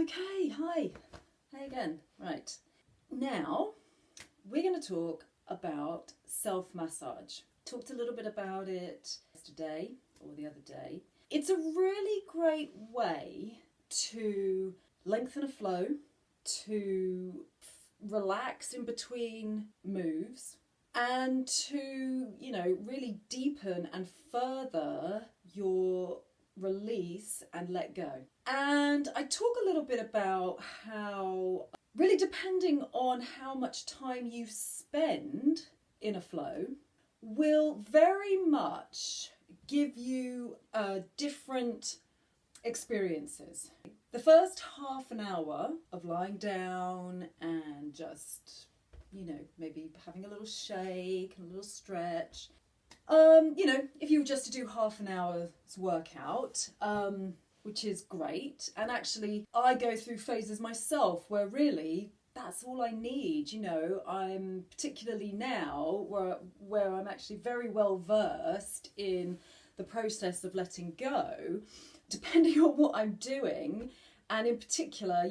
Okay, hi again. Right, now we're going to talk about self-massage. Talked a little bit about it yesterday or the other day. It's a really great way to lengthen a flow, to relax in between moves, and to, really deepen and further your release and let go. And I talk a little bit about how, really depending on how much time you spend in a flow, will very much give you different experiences. The first half an hour of lying down and just, maybe having a little shake and a little stretch. If you were just to do half an hour's workout, which is great. And actually, I go through phases myself where really that's all I need. I'm particularly now where I'm actually very well versed in the process of letting go, depending on what I'm doing. And in particular,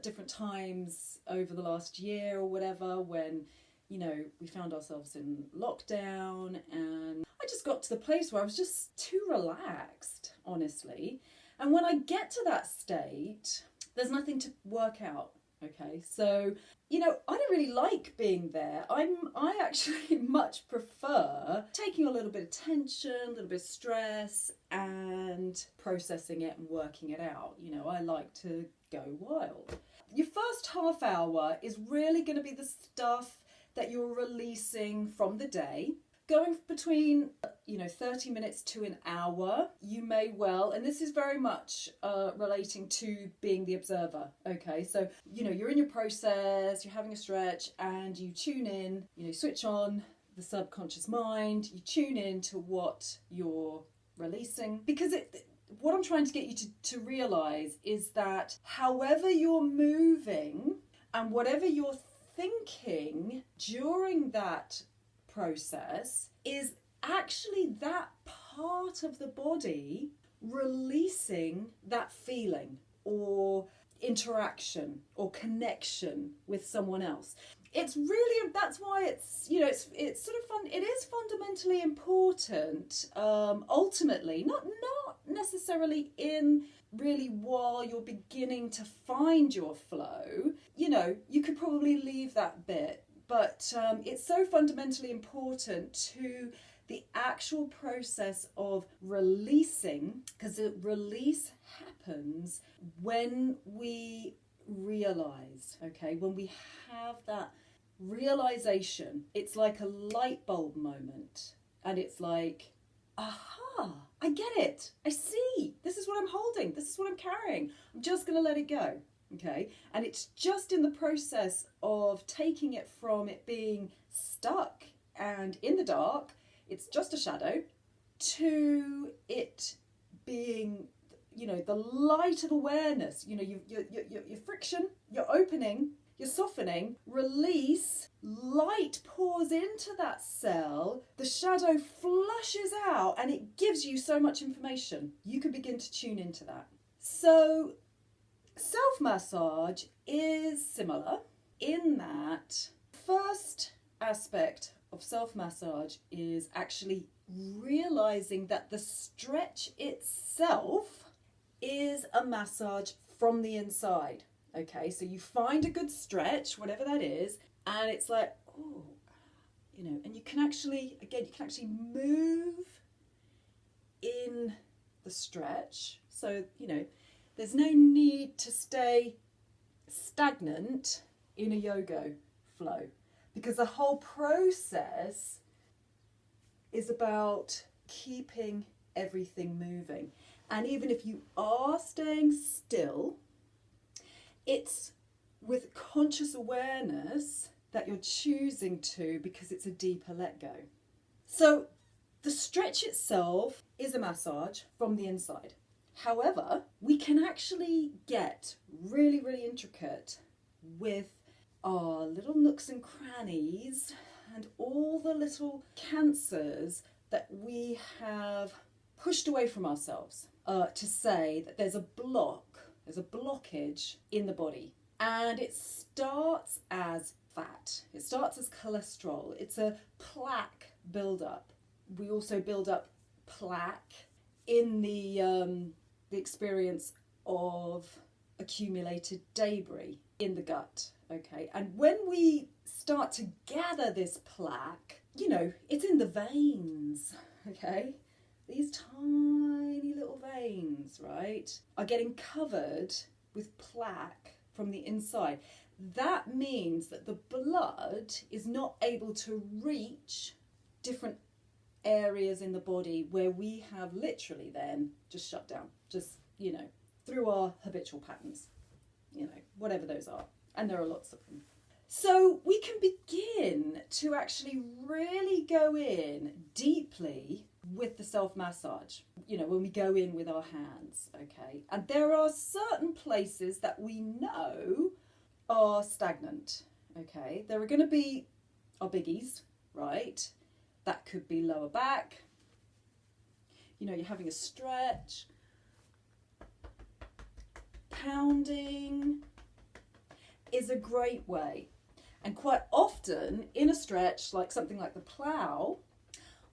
different times over the last year or whatever, when we found ourselves in lockdown, and I just got to the place where I was just too relaxed, honestly. And when I get to that state, there's nothing to work out. Okay, so, I don't really like being there. I actually much prefer taking a little bit of tension, a little bit of stress, and processing it and working it out. I like to go wild. Your first half hour is really going to be the stuff that you're releasing from the day. Going between, 30 minutes to an hour, you may well, and this is very much relating to being the observer, okay? So, you're in your process, you're having a stretch, and you tune in, switch on the subconscious mind, you tune in to what you're releasing. Because what I'm trying to get you to realise is that however you're moving and whatever you're thinking during that process is actually that part of the body releasing that feeling or interaction or connection with someone else. It's really, that's why it's sort of fun. It is fundamentally important, ultimately, not necessarily in really while you're beginning to find your flow. You could probably leave that bit, but it's so fundamentally important to the actual process of releasing, because the release happens when we realize, okay, when we have that realization. It's like a light bulb moment, and it's like, aha, I get it, I see, this is what I'm holding, this is what I'm carrying, I'm just going to let it go. Okay, and it's just in the process of taking it from it being stuck and in the dark, it's just a shadow, to it being, the light of awareness. Your friction, your opening, your softening, release, light pours into that cell, the shadow flushes out, and it gives you so much information. You can begin to tune into that. So self-massage is similar in that first aspect of self-massage is actually realizing that the stretch itself is a massage from the inside. Okay, so you find a good stretch, whatever that is, and it's like, oh, and you can actually move in the stretch. So, there's no need to stay stagnant in a yoga flow, because the whole process is about keeping everything moving. And even if you are staying still, it's with conscious awareness that you're choosing to, because it's a deeper let go. So the stretch itself is a massage from the inside. However, we can actually get really, really intricate with our little nooks and crannies and all the little cancers that we have pushed away from ourselves, to say that there's a block There's a blockage in the body. And it starts as fat. It starts as cholesterol. It's a plaque buildup. We also build up plaque in the experience of accumulated debris in the gut. Okay, and when we start to gather this plaque, you know, it's in the veins. Okay, these tiny little veins, right, are getting covered with plaque from the inside. That means that the blood is not able to reach different areas in the body where we have literally then just shut down, just, you know, through our habitual patterns, you know, whatever those are. And there are lots of them. So we can begin to actually really go in deeply with the self-massage, you know, when we go in with our hands, okay? And there are certain places that we know are stagnant, okay? There are going to be our biggies, right? That could be lower back. You know, you're having a stretch. Pounding is a great way. And quite often in a stretch, like something like the plough,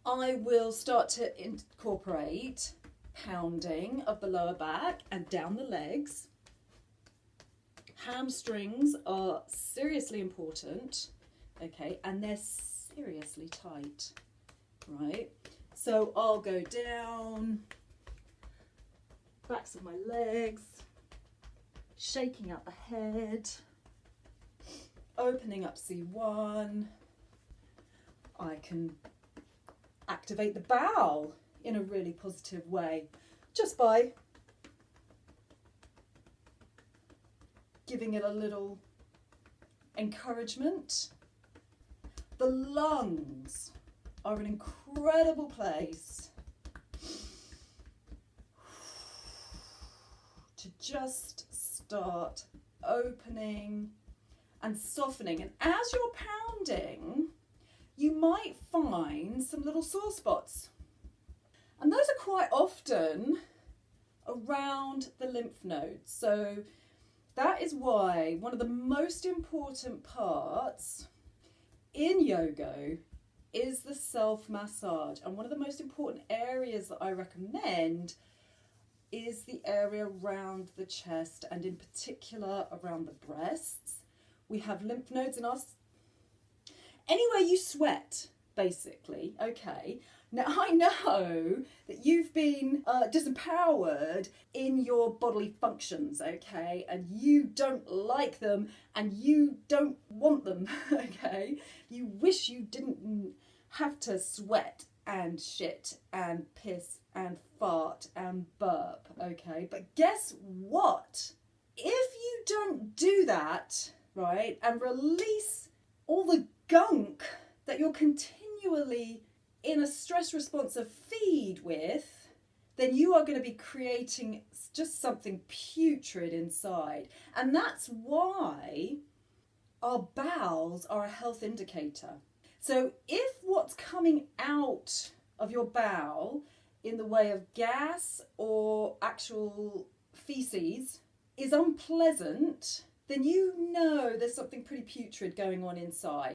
I will start to incorporate pounding of the lower back and down the legs. Hamstrings are seriously important, okay, and they're seriously tight, right? So I'll go down, backs of my legs, shaking out the head, opening up C1. I can activate the bowel in a really positive way just by giving it a little encouragement. The lungs are an incredible place to just start opening and softening. And as you're pounding, you might find some little sore spots. And those are quite often around the lymph nodes. So that is why one of the most important parts in yoga is the self-massage. And one of the most important areas that I recommend is the area around the chest, and in particular around the breasts. We have lymph nodes in us. Anywhere you sweat, basically, okay? Now, I know that you've been disempowered in your bodily functions, okay? And you don't like them and you don't want them, okay? You wish you didn't have to sweat and shit and piss and fart and burp, okay? But guess what? If you don't do that, right, and release all the gunk that you're continually in a stress responsive feed with, then you are going to be creating just something putrid inside. And that's why our bowels are a health indicator. So if what's coming out of your bowel in the way of gas or actual feces is unpleasant, then you know there's something pretty putrid going on inside.